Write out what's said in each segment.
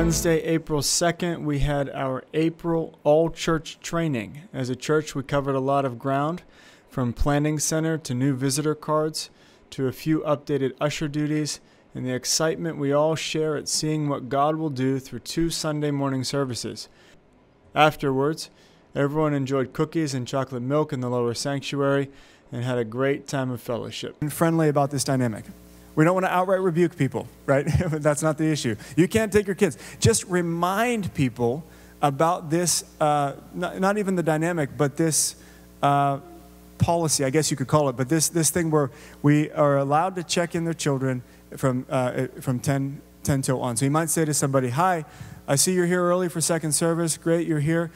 Wednesday, April 2nd, we had our April all-church training. As a church, we covered a lot of ground, from planning center to new visitor cards to a few updated usher duties, and the excitement we all share at seeing what God will do through 2 Sunday morning services. Afterwards, everyone enjoyed cookies and chocolate milk in the lower sanctuary and had a great time of fellowship. And friendly about this dynamic. We don't want to outright rebuke people, right? That's not the issue. You can't take your kids. Just remind people about this, not even the dynamic, but this policy, I guess you could call it, but this thing where we are allowed to check in their children from 10 till on. So you might say to somebody, hi, I see you're here early for second service. Great, you're here.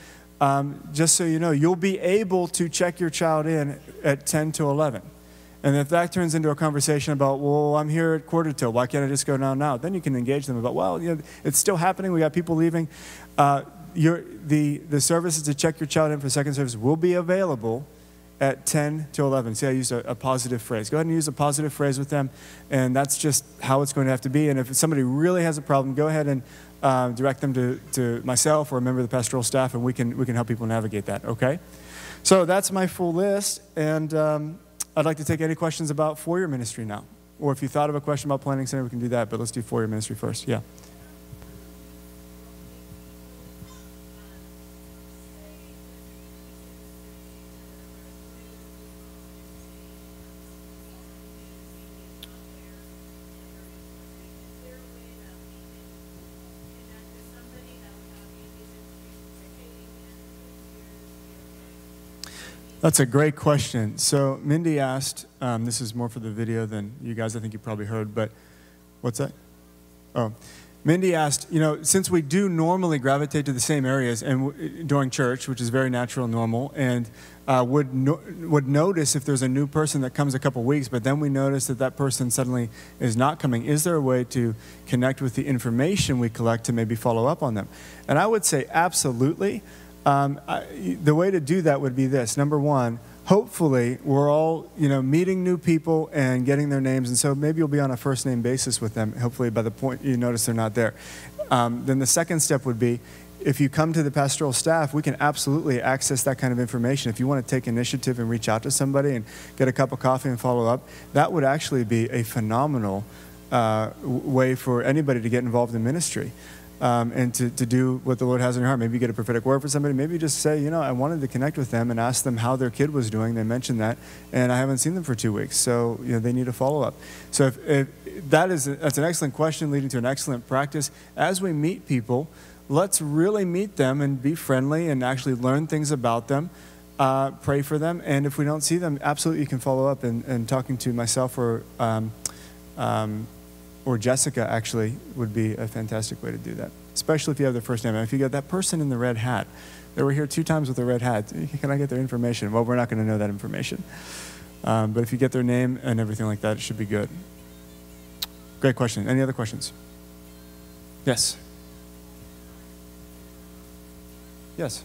Just so you know, you'll be able to check your child in at 10 to 11. And if that turns into a conversation about, well, I'm here at quarter till, why can't I just go now? Then you can engage them about, well, you know, it's still happening. We got people leaving. The services to check your child in for second service will be available at 10 to 11. See, I used a positive phrase. Go ahead and use a positive phrase with them, and that's just how it's going to have to be. And if somebody really has a problem, go ahead and direct them to myself or a member of the pastoral staff, and we can help people navigate that, okay? So that's my full list, and I'd like to take any questions about Foyer ministry now. Or if you thought of a question about planning center, we can do that, but let's do Foyer ministry first. Yeah. That's a great question. So Mindy asked, this is more for the video than you guys, I think you probably heard, but what's that? Oh, Mindy asked, you know, since we do normally gravitate to the same areas and during church, which is very natural and normal, and would notice if there's a new person that comes a couple weeks, but then we notice that person suddenly is not coming, is there a way to connect with the information we collect to maybe follow up on them? And I would say absolutely. The way to do that would be this. Number one, hopefully we're all, meeting new people and getting their names. And so maybe you'll be on a first name basis with them. Hopefully by the point you notice they're not there. Then the second step would be, if you come to the pastoral staff, we can absolutely access that kind of information. If you want to take initiative and reach out to somebody and get a cup of coffee and follow up, that would actually be a phenomenal way for anybody to get involved in ministry. And to do what the Lord has in your heart. Maybe you get a prophetic word for somebody. Maybe you just say, I wanted to connect with them and ask them how their kid was doing. They mentioned that, and I haven't seen them for 2 weeks, so they need a follow-up. So if that's an excellent question leading to an excellent practice. As we meet people, let's really meet them and be friendly and actually learn things about them, pray for them, and if we don't see them, absolutely you can follow up. And talking to myself or Jessica actually would be a fantastic way to do that, especially if you have their first name. And if you get that person in the red hat, they were here 2 times with the red hat, can I get their information? Well, we're not going to know that information. But if you get their name and everything like that, it should be good. Great question. Any other questions? Yes. Yes.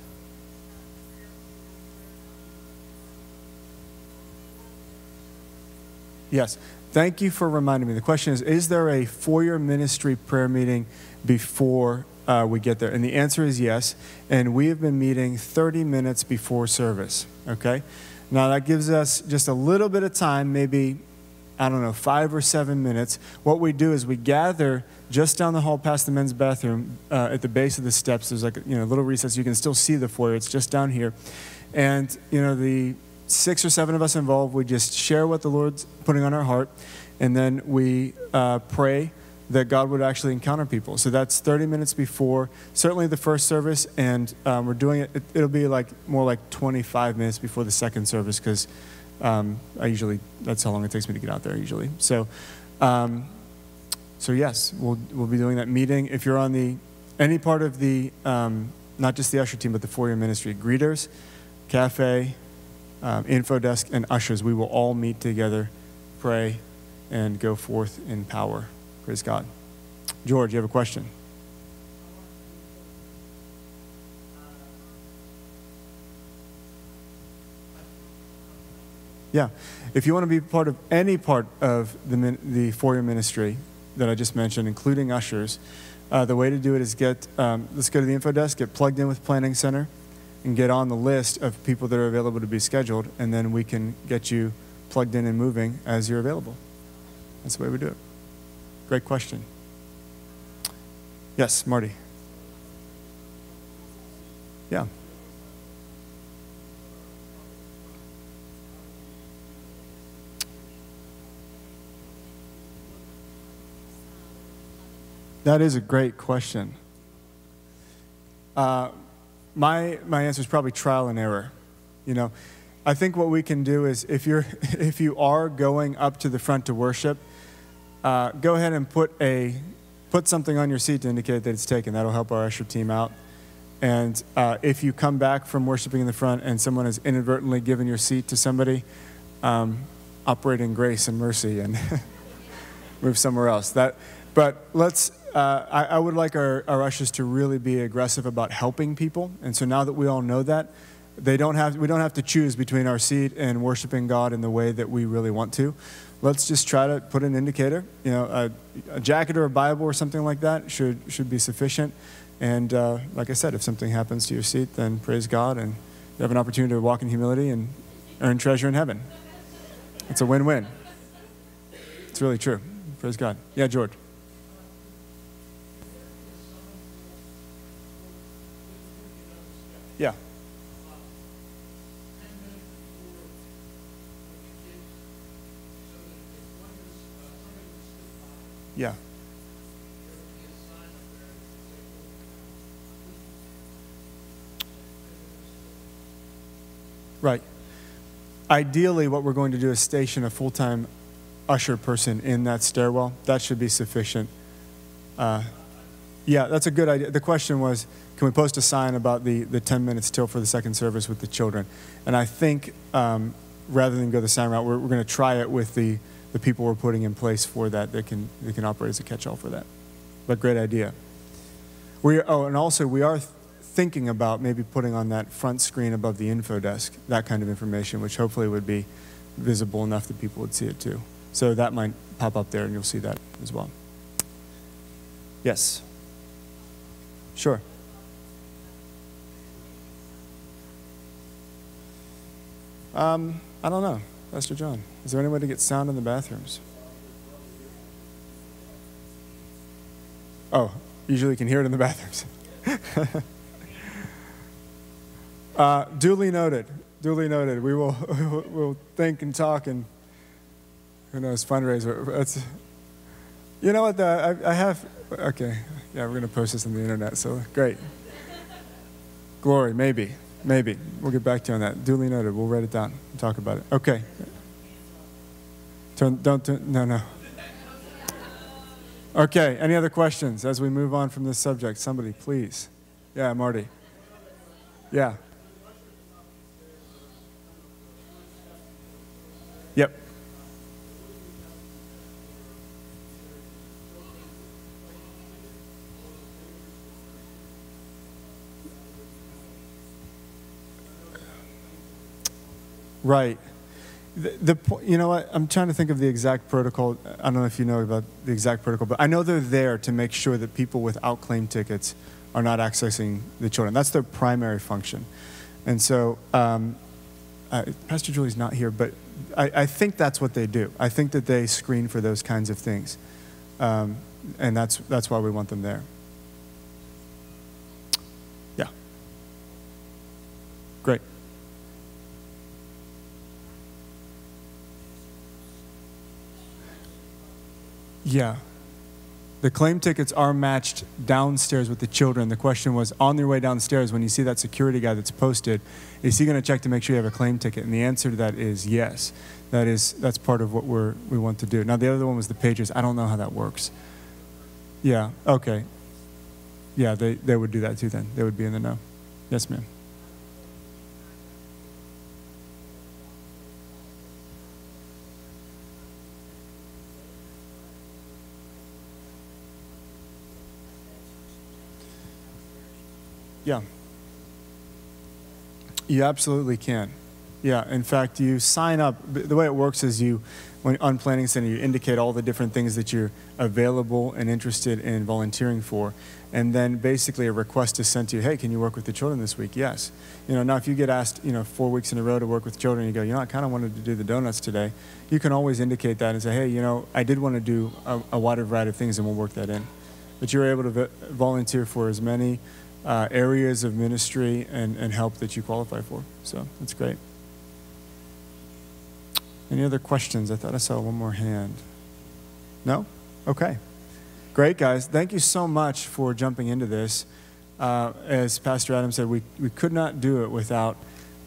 Yes. Thank you for reminding me. The question is there a Foyer ministry prayer meeting before we get there? And the answer is yes. And we have been meeting 30 minutes before service, okay? Now that gives us just a little bit of time, maybe, 5 or 7 minutes. What we do is we gather just down the hall past the men's bathroom at the base of the steps. There's like a little recess. You can still see the foyer. It's just down here. And, the 6 or 7 of us involved, we just share what the Lord's putting on our heart, and then we pray that God would actually encounter people. So that's 30 minutes before, certainly the first service, and we're doing it, it'll be more like 25 minutes before the second service, because that's how long it takes me to get out there usually. So yes, we'll be doing that meeting. If you're on any part of the, not just the usher team, but the Foyer ministry, greeters, cafe, info desk, and ushers, we will all meet together, pray, and go forth in power. Praise God. George, you have a question? Yeah. If you want to be part of any part of the Foyer ministry that I just mentioned, including ushers, The way to do it is let's go to the info desk, get plugged in with Planning Center, and get on the list of people that are available to be scheduled, and then we can get you plugged in and moving as you're available. That's the way we do it. Great question. Yes, Marty. Yeah. That is a great question. My answer is probably trial and error. You know, I think what we can do is if you are going up to the front to worship, go ahead and put something on your seat to indicate that it's taken. That'll help our usher team out. And if you come back from worshiping in the front and someone has inadvertently given your seat to somebody, operate in grace and mercy and move somewhere else. But I would like our ushers to really be aggressive about helping people. And so now that we all know that, we don't have to choose between our seat and worshiping God in the way that we really want to. Let's just try to put an indicator. You know, a jacket or a Bible or something like that should be sufficient. And like I said, if something happens to your seat, then praise God, and you have an opportunity to walk in humility and earn treasure in heaven. It's a win-win. It's really true. Praise God. Yeah, George. Yeah. Yeah. Right. Ideally, what we're going to do is station a full-time usher person in that stairwell. That should be sufficient. Yeah, that's a good idea. The question was, can we post a sign about the 10 minutes till for the second service with the children? And I think rather than go the sign route, we're going to try it with the people we're putting in place for that can operate as a catch-all for that. But great idea. And also we are thinking about maybe putting on that front screen above the info desk that kind of information, which hopefully would be visible enough that people would see it too. So that might pop up there and you'll see that as well. Yes. Sure. I don't know. Pastor John, is there any way to get sound in the bathrooms? Oh, usually you can hear it in the bathrooms. Duly noted. Duly noted. We'll think and talk and who knows, fundraiser. You know what? I have. Okay. Yeah, we're going to post this on the internet. So great. Glory, maybe. We'll get back to you on that. Duly noted. We'll write it down and talk about it. Okay. No. Okay. Any other questions as we move on from this subject? Somebody, please. Yeah, Marty. Yeah. Yep. Right. You know what? I'm trying to think of the exact protocol. I don't know if you know about the exact protocol, but I know they're there to make sure that people without claim tickets are not accessing the children. That's their primary function. And so Pastor Julie's not here, but I think that's what they do. I think that they screen for those kinds of things. And that's why we want them there. Yeah. Great. Yeah. The claim tickets are matched downstairs with the children. The question was, on their way downstairs, when you see that security guy that's posted, is he going to check to make sure you have a claim ticket? And the answer to that is yes. That's part of what we want to do. Now, the other one was the pagers. I don't know how that works. Yeah, okay. Yeah, they would do that too then. They would be in the know. Yes, ma'am. Yeah. You absolutely can. Yeah, in fact, you sign up. The way it works is on Planning Center, you indicate all the different things that you're available and interested in volunteering for. And then basically a request is sent to you, hey, can you work with the children this week? Yes. Now if you get asked, 4 weeks in a row to work with children, you go, I kind of wanted to do the donuts today. You can always indicate that and say, hey, I did want to do a wider variety of things, and we'll work that in. But you're able to volunteer for as many areas of ministry and help that you qualify for. So that's great. Any other questions? I thought I saw one more hand. No? Okay. Great, guys. Thank you so much for jumping into this. As Pastor Adam said, we could not do it without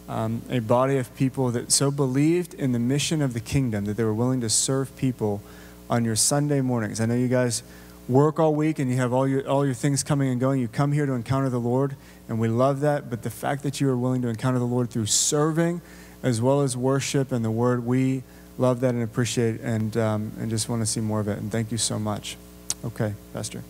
a body of people that so believed in the mission of the kingdom that they were willing to serve people on your Sunday mornings. I know you guys work all week and you have all your things coming and going. You come here to encounter the Lord, and we love that. But the fact that you are willing to encounter the Lord through serving as well as worship and the Word, we love that and appreciate and just want to see more of it. And thank you so much. Okay, Pastor.